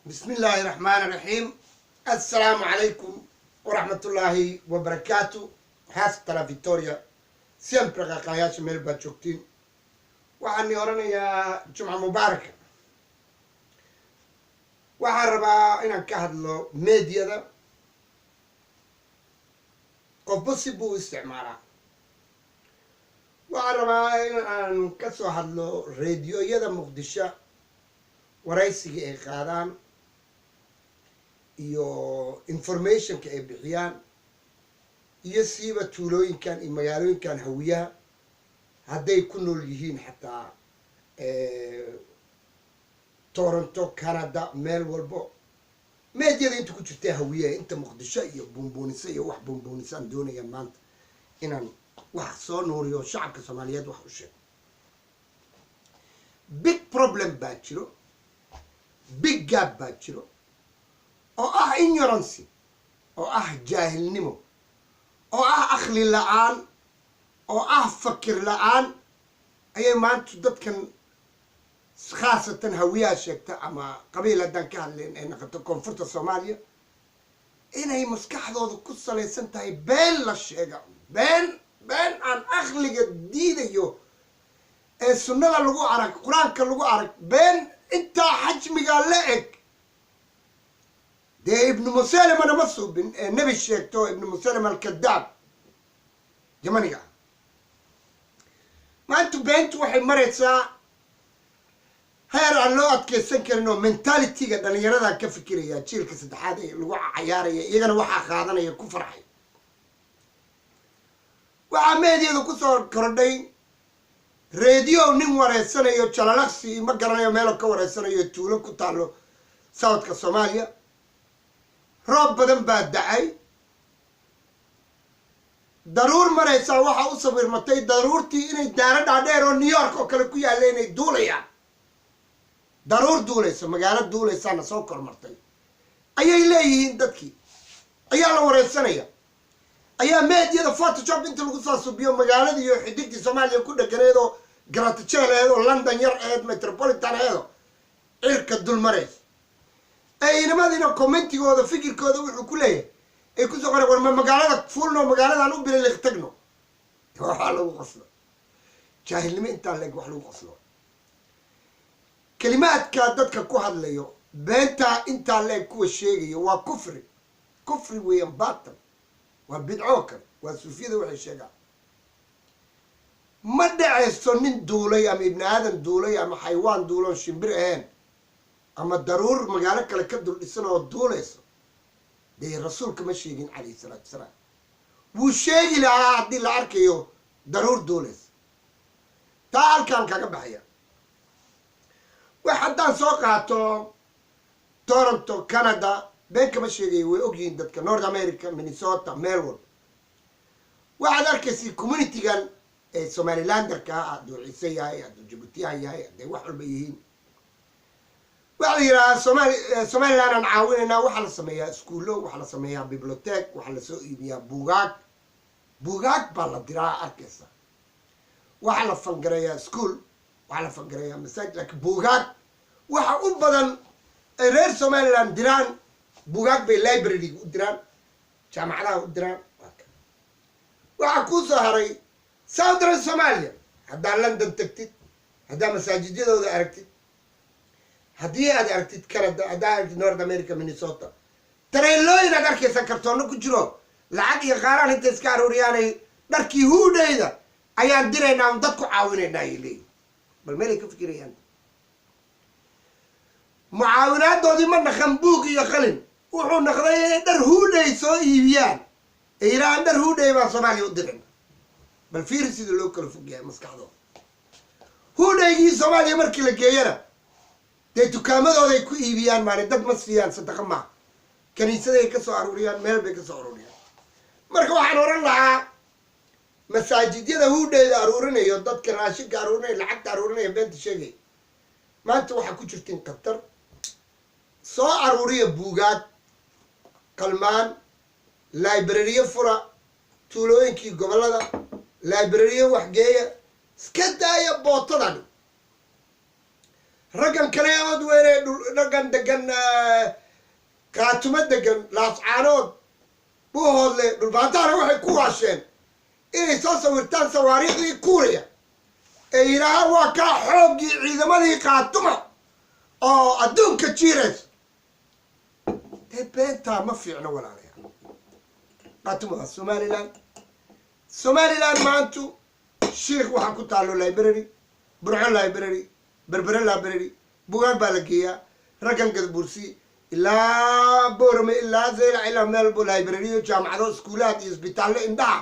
بسم الله الرحمن الرحيم. السلام عليكم ورحمة الله وبركاته. هاسترا فيتوريا سيمبر قاقاياش ميلبا تشوكتين وعني أورانا يا جمعة مباركة. وعربا إنا كهدلو ميديا دا قف بو استعمارا وعربا إنا كسو هدلو راديو يدا مقدشة waraysiga ay qaadaan iyo informationka ay bixiyaan iyo siiba tuulooyinkan iyo magaalooyinkan hawiyaha hadday ku nool yihiin xataa Toronto, Canada, meel walbo meedyada inta ku jirta hawiyaha inta muqdisho iyo buunbuunisa iyo wax buunbuunisaan doonayaan maanta inaan wax soo nuuriyo shacabka Soomaaliyeed wax u sheego. Big problem baa jiro, big gap baa jiro oo ah ignorance, oo ah jaahilnimo, oo ah aqli la'aan, oo ah fakir la'aan ayay maanta dadkan khaasatan hawiyaha sheegta ama qabiiladan ka hadleen ee noqoto koonfurta Soomaaliya inay maskaxdooda ku salaysan tahay been la sheega, been aan aqliga diidayo ee sunnada lagu arag, quraanka lagu arag, been انت حجمي قال لك ده ابن مسلم انا مصوب النبي الشيكتو ابن مسلم الكذاب جماني قال ما انتو بنت وحي مريت ساعة هير اللوات كيسنكر انو منتاليتي قد انا يرادا كفكري يا تشيل كسدحادي الوعى عياري يغانا وحا خاضانا يكون فرحي وعميدي يدو كسور كردين راديو نين وريسانيو جلالقسي ما garanayo meelo ka wareysanayo tuulo ku taalo South Soomaaliya roob badan baa dhacay daruur mareysa waxa u sawirmatay daruurtii inay daara dhaadheer oo New York oo kale ku yaaleen ay duulayaan daruur duulaysa magaalo duulaysa soo kormartay ayay leeyihiin dadkii ayaa la wareysanaya ayaa meedyada Photoshop inta lagu soo subiyo magaalada iyo xidigtii Soomaaliya ku dhaganeedo garaadjeeleedo London yar ee metropolitan eedo irka dul mareys ay nimadina commentigooda fikirkooda wuxuu ku leeyahay ay ku soo qoray war magaalada fuulno magaaladan u bilay tagno waxa lagu qoslo jaahilnimo inta leeg wax lagu qoslo kalimaadka dadka ku hadlayo beenta inta leeg ku sheegayo waa kufri weeyaan baatil waa bidco kale waa suufiyada waxay sheegaan ma dhacayso nin duulay ama ibn aadan duulay ama xayawaan duulo shimbir ahayn ama daruur magaalo kale ka dul dhisan oo duulayso dee rasuulka ma sheegin calayhi salaatu wasalaam wuu sheegi lahaa haddii la arkayo daruur duulayso taa halkaan kaga baxaya wax haddaan soo qaato Toronto, Canada been kama sheegayo way ogyihiin dadka North America, Minnesota, Melbourne waxaad arkaysi communitygan ee Somalilanderka hadduu Ciise yahay hadduu Djibouti yahay hadday wax walba yihiin waxa la yidhaahdaa Somaliland aan caawinaynaa waxa la sameeyaa iskuullo, waxa la sameeyaa biblioteek, waxa la soo iibiyaa buugaag baa la diraa arkaysa waxa la fangareeyaa iskuul, waxa la fangareeyaa masaajid, laakiin buugaag waxa u badan ay reer Somaliland diraan buugaag bay library u diraan jaamacadaha u diraan waxa ku soo haray Southern Somalia hadda London tagtid hadda masaajidyadooda aragtid haddii aad aragtid Canada hadda aragtid North America Minnesota tareelooyin aad arkaysan kartoono ku jiro lacag iyo qaaraan inta iska aruuriyaanay dharkii huudhayda ayaan diraynaa dad ku caawinaynaa ay leeyihiin bal meelay ka fikirayaan mucaawinaaddoodii ma naqan buug iyo qalin wuxuu naqday inay dhar huudhay soo iibiyaan ay yidhahaan dhar huudhay baa Soomaaliya u dirin bal fiiri sida loo kala fog yahay maskaxdooda huudhaygii Soomaaliya markii la geeyana dee dukaamadooday ku iibiyaan maalin dad ma siiyaan sadaqa maaha kaniisaday ka soo aruuriyaan meel bay ka soo aruuriyaan marka waxaan oran lahaa masaajidyada huudhayda aruurinayo dadka raashinka aruurinaya lacagta aruurinaya beenta sheegay maanta waxaa ku jirtiin Qatar soo aruuriya buugaag qalmaan library fura tuulooyinkii gobolada library wax geeya iska daaya bootadan raggan kale ood weere dhaqan degan qaatumo degan laascaanood buuhoodle dhulbaantaana waxay ku waasheen inay soo sawirtaan sawaariikhdii kuuriya ee yidhaahaan waa kaa xooggii ciidamadii qaatuma oo adduunka jiiraysa dee beentaa ma fiicno walaalayaal qaatuma waa somaliland maantu shiikh waxaa ku taallo library burco library berbere library bugaag baa la geeyaa raggan gadbursi ilaa boorame ilaa zeylac ilaa meel bo libraryo jaamacado iskuulaad iyo isbitaallo indhaha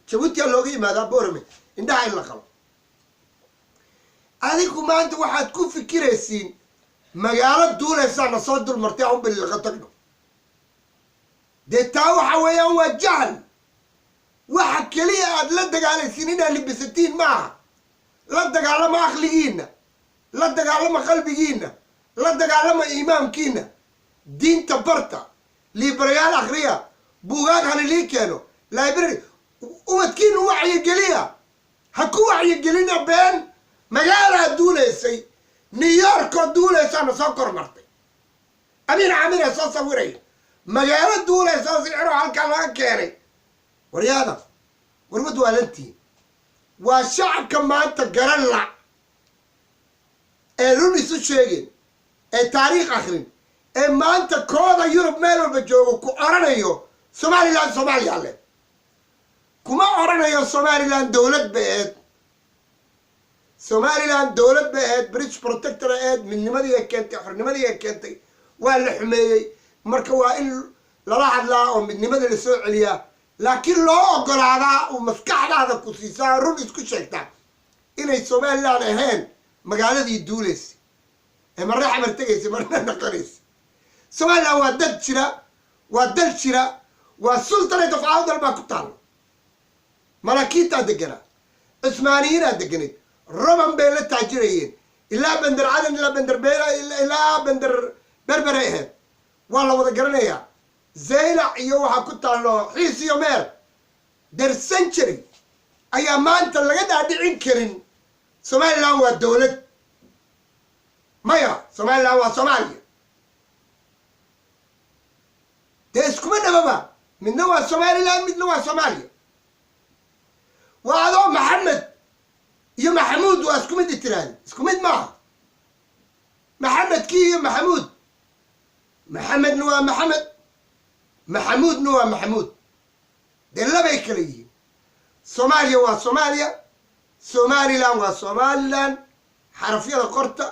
jabuutiya looga yimaadaa boorame indhaha in la qalo adigu maanta waxaad ku fikiraysiin magaalo duulaysaana soo dulmartay aan u balilaqa tagno dee taa waxa weeyaan waa jahl waxa keliya aad la dagaalaysiin inaad libisatiin maaha la dagaalama aqligiina la dagaalama qalbigiina la dagaalama iimaamkiina diinta barta liibarayaal akhriya buugaag halilii keeno library ubadkiina wacyigeliya ha ku wacyigelina been magaalaa duulaysay new yorkoo duulaysaana soo kormartay amiin camire soo sawiraya magaalo duulaysa oo siciro halkaa laga keenay waryaada warmad waa lantiin waa shacabka maanta garan la ee run isu sheegeen ee taariikh akhrin ee maanta kooda yurub meel walba joogo ku oranayo somaliland soomaaliya le kuma oranayo somaliland dowlad bay ahayd somaliland dowlad bay ahayd british protector ahayd midnimadii ay keentay xornimadii ay keentay waa la xumeeyey marka waa in lala hadlaa oo midnimada la soo celiyaa laakiin loo ogolaadaa uu maskaxdaada ku siisaa run isku sheegtaa inay somaliland ahayn magaaladii duulaysa ee marna xamar tegaysa marna naqanaysa somaliland waa dad jira waa dal jira waa sultanate of awdal baa ku taalo malaakiintaa deganaa cusmaaniyiinaa deganayd roman bay la taajirayeen ilaa bender cadan ilaa bender beela ilaa bender berberay ahayd waa la wada garanayaa zeylac iyo waxaa ku taallo xiis iyo meel der century ayaa maanta laga dhaadhicin karin somaliland waa dowlad maya somaliland waa soomaaliya dee iskuma dhababa midna waa somaliland midna waa soomaaliya waa adoo maxamed iyo maxamuud waa isku mid itiraadi isku mid maaha maxamedkii iyo maxamuud maxamedna waa maxamed maxamuudna waa maxamuud dee labay kala yihiin soomaaliya waa soomaaliya somaliland waa somaliland xarafyada qorta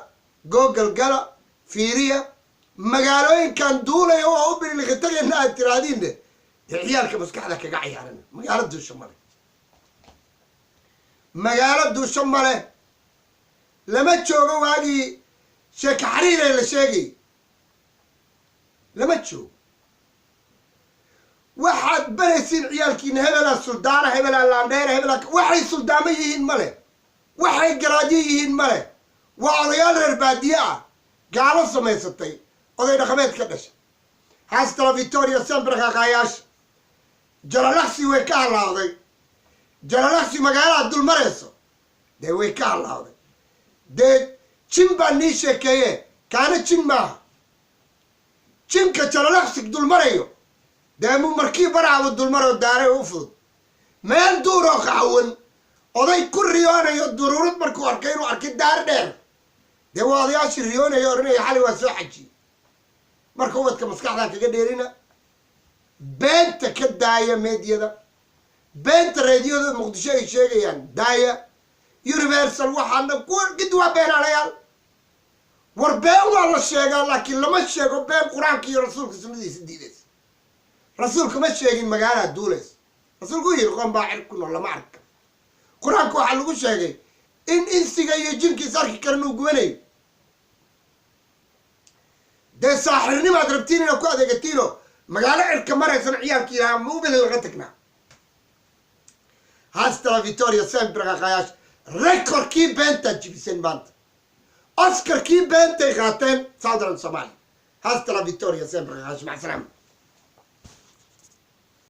google gala fiiriya magaalooyinkan duulaya oo u bililika tagayna aad tiraadiinne dee ciyaalka maskaxda kaga cayaarana magaalo duusho male magaalo duusho male lama joogo waagii sheeka xariiree la sheegay lama joogo waxaad baraysiin ciyaalkiina hebelaa suldaana hebelaa laandheera hebelaa waxay suldaamo yihiin male waxay garaadyo yihiin male waa odayaal reer baadiye ah gaalo samaysatay oday dhaqameed ka dhashay haastala victoria sember qaqaayaasha jalalaksi way ka halaawday jalalaksi magaalaha dul marayso dee way ka halaawday dee jin baa nii sheekeeye kaana jin maaha jinka jalalaksi dul marayo dee mu markii baraaba dulmaroo daaray u fudud meel duuroo qacawan oday ku riyoonayo duruurad markuu arkay inuu arkay daar dheer dee waa odayaashii riyoonayo odhanaya xali waa soo xajiye marka ubadka maskaxdaa kaga dheerina beenta ka daaya meediyada beenta reediyada muqdisho ay sheegayaan daaya universal waxaana gid waa beenaalayaal war been waa la sheegaa laakiin lama sheego been qur-aanka iyo rasuulka sunnadiisa diidaysa rasuulka ma sheegin magaalaa duulaysa rasuulku u yiri qoon baa cir ku nool lama arka qur-aanka waxaa lagu sheegay in insiga iyo jinkiis arki karan uu gubanayo dee saaxirnimaad rabtiin inaad ku adeegatiino magaalo cirka maraysana ciyaalka yidhaha mubili laga tagnaa haastala victoria sember qaqaayaasha rekordkii beentaad jibiseen maanta oscarkii beentay qaateen southern somalia haastala victoria sember qaqaayaasha mac salaama